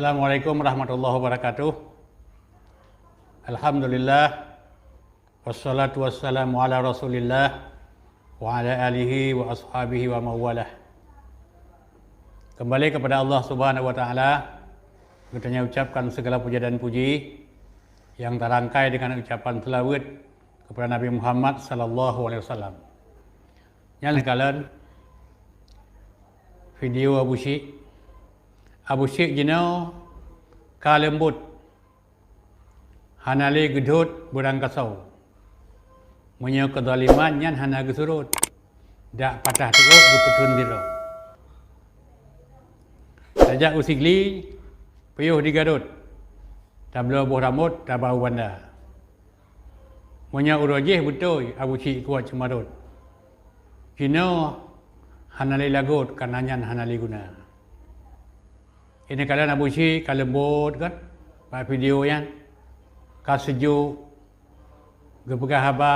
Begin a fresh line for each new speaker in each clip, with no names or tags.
Assalamualaikum warahmatullahi wabarakatuh. Alhamdulillah. Wassalatu wassalamu ala rasulillah wa ala alihi wa ashabihi wa mawalah. Kembali kepada Allah subhanahu wa ta'ala. Kita ucapkan segala puja dan puji yang terangkai dengan ucapan selawat kepada Nabi Muhammad sallallahu alaihi wasallam. Yang kalian video Abu Syekh jino kalembut hanali gedut burang kasau menyo kezaliman nyan hana gesurut dak patah teruk gupetun diro sajak usigli payuh digadut tablo buh rambut tabau banda menyo urojeh betul Abu Syekh kuat cemarut jino hanali lagut kananyan hanali guna. Ini kalian Abu Syekh kalembut kan pak video yang ka sejuk gepegah haba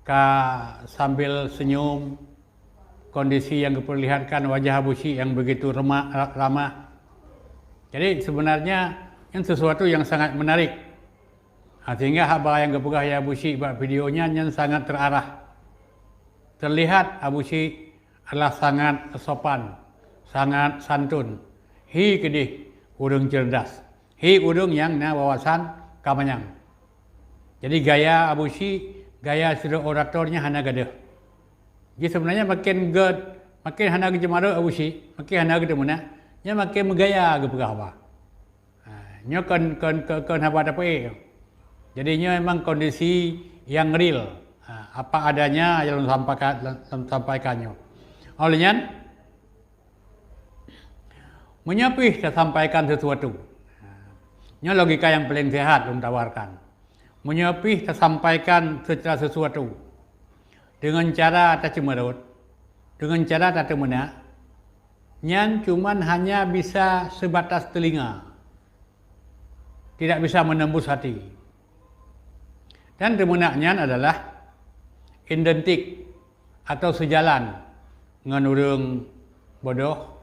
ka sambil senyum kondisi yang diperlihatkan wajah Abu Syekh yang begitu ramah. Jadi sebenarnya yang sesuatu yang sangat menarik. Sehingga haba yang gepegah ya Abu Syekh buat videonya yang sangat terarah. Terlihat Abu Syekh adalah sangat sopan, sangat santun. Hi kedih urang cerdas. Hi urang yang na wawasan kamanyang. Jadi gaya Abu Syekh, gaya sira oratornya hana gadah. Jadi sebenarnya makin hana gejemara Abu Syekh, makin hana gede mana, nya makin megaya ge pegah apa. Nya kan haba dapat. Jadinya memang kondisi yang real. Apa adanya yang sampaikannya. Olehnya menyapih dan sampaikan sesuatu. Ini logika yang paling sehat tawarkan. Menyapih dan sampaikan secara sesuatu. Dengan cara tak cemerut. Dengan cara tak temena. Yang cuman hanya bisa sebatas telinga. Tidak bisa menembus hati. Dan temenaknya adalah identik atau sejalan dengan orang bodoh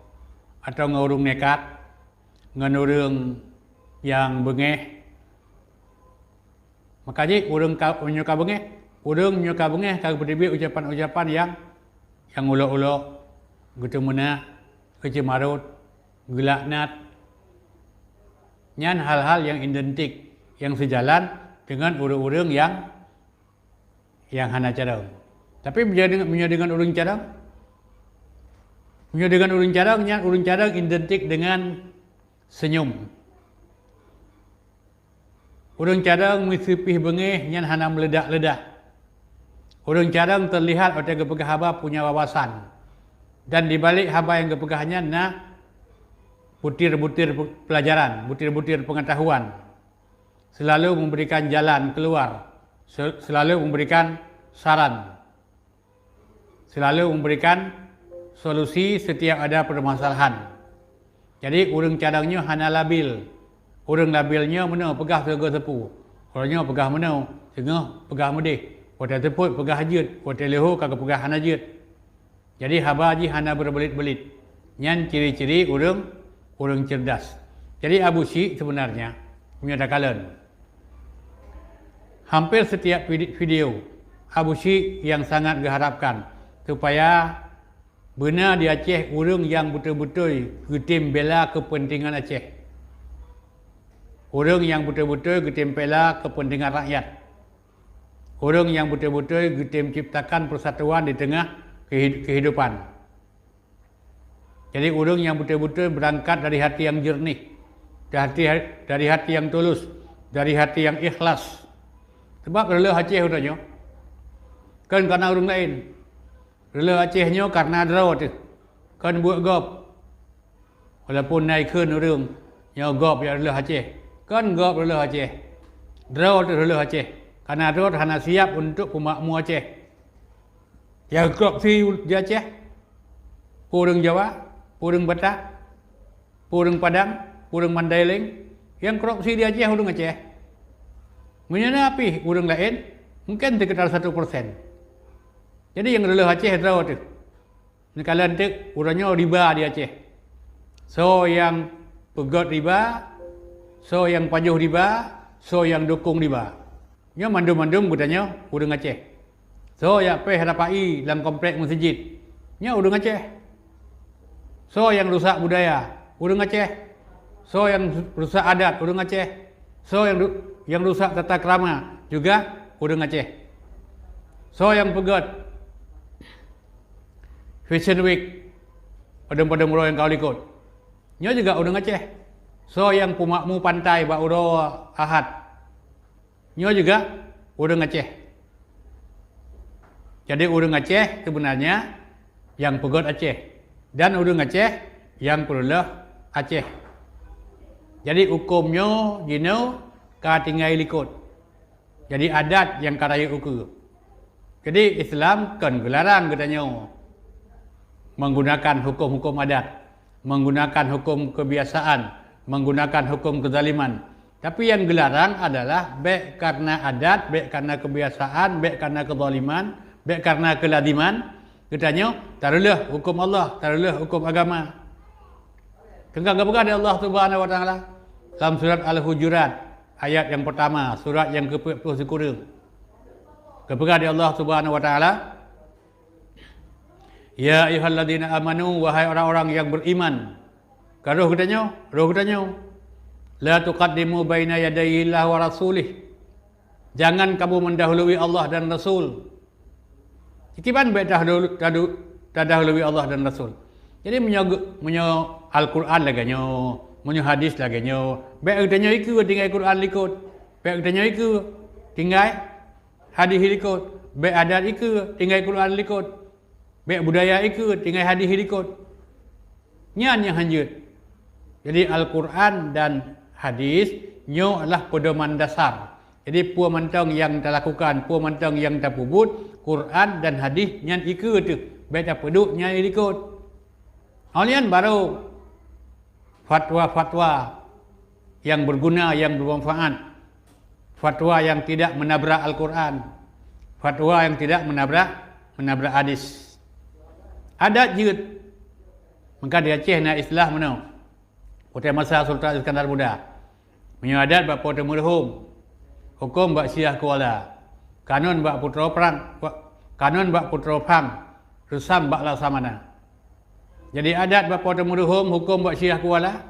atau ngurung nekat, ngurung yang bengeh. Makanya urang menyuka bengeh kalau berdiri ucapan-ucapan yang ulok-ulok, getemena, kecemarut, gelaknat. Nyan hal-hal yang identik, yang sejalan dengan urang-urang yang hana cadang. Tapi dengan urang cadang, dengan urang cadang identik dengan senyum. Urang cadang misipih bengeh nyan hana meledak-ledak. Urang cadang terlihat oleh gepegah haba punya wawasan. Dan di balik haba yang gepegahnya butir-butir pelajaran, butir-butir pengetahuan. Selalu memberikan jalan keluar, selalu memberikan saran. Selalu memberikan solusi setiap ada permasalahan. Jadi urang cadangnya hana labil. Urang labilnya mana pegah segala sepu. Orangnya pegah mana tengah pegah mudih. Kota teput pegah hajut, kota leho kagak pegah hana hajut. Jadi haba haji hana berbelit-belit. Nyan ciri-ciri urang cerdas. Jadi Abu Syekh sebenarnya punya dakalan. Hampir setiap video Abu Syekh yang sangat diharapkan supaya benar di Aceh urang yang betul-betul getim bela kepentingan Aceh. Urang yang betul-betul getim bela kepentingan rakyat. Urang yang betul-betul getim ciptakan persatuan di tengah kehidupan. Jadi urang yang betul-betul berangkat dari hati yang jernih, dari hati yang tulus, dari hati yang ikhlas. Sebab rela Aceh urangnya kan karena urang lain. Rela Acehnya karena deraut kan buat gop. Walaupun naik ke urang nya gop ya rela Aceh. Kan gop rela Aceh. Deraut rela Aceh. Karena deraut hana siap untuk pemakmur Aceh. Ya gop si di Aceh. Urang Jawa, urang Batak, urang Padang, urang Mandailing yang korupsi di Aceh urang Aceh. Menyenapi urang lain mungkin sekitar 1%. Jadi yang rela Aceh tahu tu. Kalau nanti urangnya riba di Aceh. So yang pegot riba, so yang pajuh riba, so yang dukung riba. Nyo mandum-mandum gudanya udang Aceh. So yang peh rapai dalam komplek masjid, nyo udang Aceh. So yang rusak budaya, udang Aceh. So yang rusak adat, udang Aceh. So yang rusak tata krama juga udang Aceh. So yang pegot Fashion Week, pada mula yang kau ikut, nyo juga udang Aceh. So yang pumakmu pantai bak udo Ahad, nyo juga udang Aceh. Jadi udang Aceh sebenarnya yang pegot Aceh, dan udang Aceh yang perlah Aceh. Jadi hukumnya gino ka tinggal ikut. Jadi adat yang karaya ukur. Jadi Islam kan gelarang katanya menggunakan hukum-hukum adat, menggunakan hukum kebiasaan, menggunakan hukum kezaliman. Tapi yang gelarang adalah baik karena adat, baik karena kebiasaan, baik karena kezaliman, baik karena kelaziman. Katanya taruhlah hukum Allah, taruhlah hukum agama. Kengkang-kengkang dari Allah Subhanahu wa taala dalam surat Al-Hujurat ayat yang pertama, surat yang ke-40 kurang. Kepegah dari Allah Subhanahu wa taala, ya ayyuhalladzina amanu, wahai orang-orang yang beriman. Roh katanya, la tuqaddimu baina yadayillah wa rasulih. Jangan kamu mendahului Allah dan Rasul. Ikiban baik terdahului Allah dan Rasul. Jadi menyo Al-Quran laganya, menyo hadis laganya. Baik katanya iku tinggal Quran likut. Baik katanya iku tinggal hadis likut. Baik adat iku tinggal Quran likut. Baik budaya ikut, tinggal hadis ikut. Nyan yang hanjut. Jadi Al-Quran dan hadis nyo adalah pedoman dasar. Jadi puan mantang yang terlakukan, puan mantang yang terpubut, Quran dan hadis nyan ikut tu. Baik tak peduk nyan ikut. Alian baru fatwa-fatwa yang berguna, yang bermanfaat. Fatwa yang tidak menabrak Al-Quran. Fatwa yang tidak menabrak hadis. Adat jut. Maka di Aceh nak Islam mana? Pada masa Sultan Iskandar Muda. Punya adat bak pada merhum. Hukum bak Syiah Kuala. Kanun bak putra perang. Kanun bak putra pang. Rusam bak Laksamana. Jadi adat bak pada merhum, hukum bak Syiah Kuala.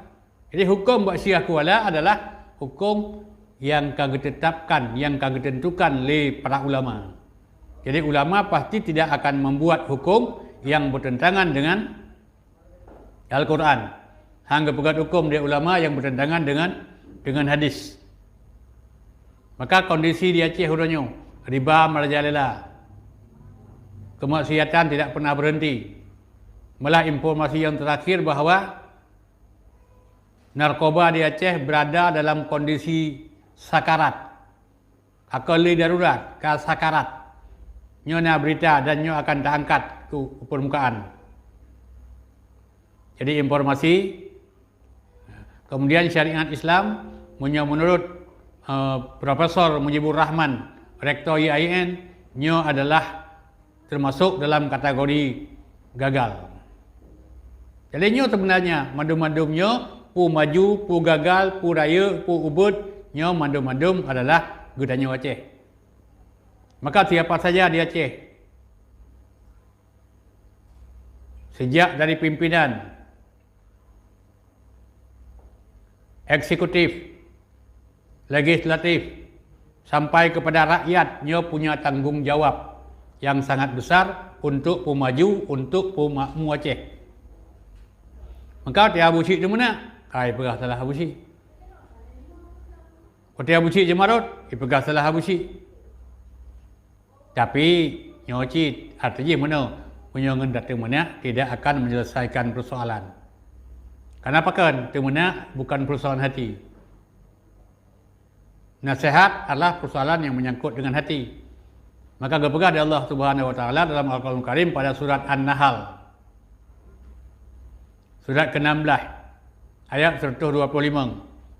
Jadi hukum bak Syiah Kuala adalah hukum yang kagak ditetapkan, yang kagak ditentukan oleh para ulama. Jadi ulama pasti tidak akan membuat hukum yang bertentangan dengan Al-Quran. Hangga pegat hukum dia ulama yang bertentangan dengan hadis. Maka kondisi di Aceh hudanya, riba merajalela. Kemaksiatan tidak pernah berhenti. Malah informasi yang terakhir bahawa narkoba di Aceh berada dalam kondisi sakarat. Akali darurat, ke sakarat. Nyo na berita dan nyo akan terangkat ke permukaan. Jadi informasi. Kemudian syariat Islam menurut Profesor Mujibur Rahman, Rektor IAIN, nyo adalah termasuk dalam kategori gagal. Jadi nyo sebenarnya mandum-mandum nyo pu maju, pu gagal, pu raya, pu ubud, nyo mandum-mandum adalah gudanyo Aceh. Maka siapa saja di Aceh, sejak dari pimpinan, eksekutif, legislatif, sampai kepada rakyat, nyo punya tanggung jawab yang sangat besar untuk pemaju, untuk pemakmu Aceh. Maka tiap busi di mana? Kai pegah salah busi. Tiap busi Jemarot, pegah salah busi. Tapi nyoci artinya mana? Punya ngendat mana tidak akan menyelesaikan persoalan. Kenapa kan? Mana bukan persoalan hati. Nasihat adalah persoalan yang menyangkut dengan hati. Maka gepegah dari Allah Subhanahu wa taala dalam Al-Qur'an Karim pada surat An-Nahl. Surat ke-16 ayat 125.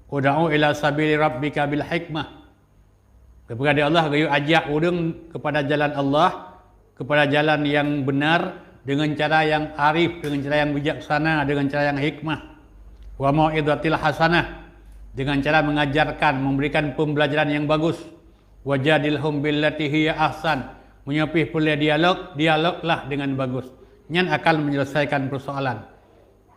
Ud'u ila sabili rabbika bil hikmah. Kepada Allah gayu ajak orang kepada jalan Allah, kepada jalan yang benar dengan cara yang arif, dengan cara yang bijaksana, dengan cara yang hikmah. wa mau'izatil hasanah, dengan cara mengajarkan, memberikan pembelajaran yang bagus. Wajadilhum billati hiya ahsan, menyapih pula dialoglah dengan bagus. Nyan akan menyelesaikan persoalan.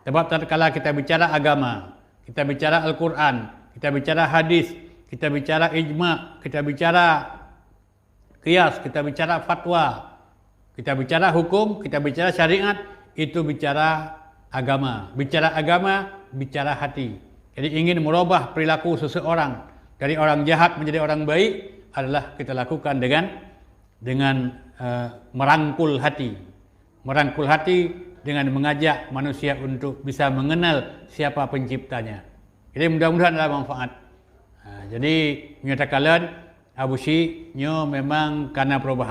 Sebab tatkala kita bicara agama, kita bicara Al-Quran, kita bicara hadis, kita bicara ijma', kita bicara qiyas, kita bicara fatwa, kita bicara hukum, kita bicara syariat, itu bicara agama. Bicara agama, bicara hati. Jadi ingin merubah perilaku seseorang dari orang jahat menjadi orang baik adalah kita lakukan dengan merangkul hati. Merangkul hati dengan mengajak manusia untuk bisa mengenal siapa penciptanya. Jadi mudah-mudahan ada manfaat. Jadi menyatakan Abu Syik nyo memang karena perubahan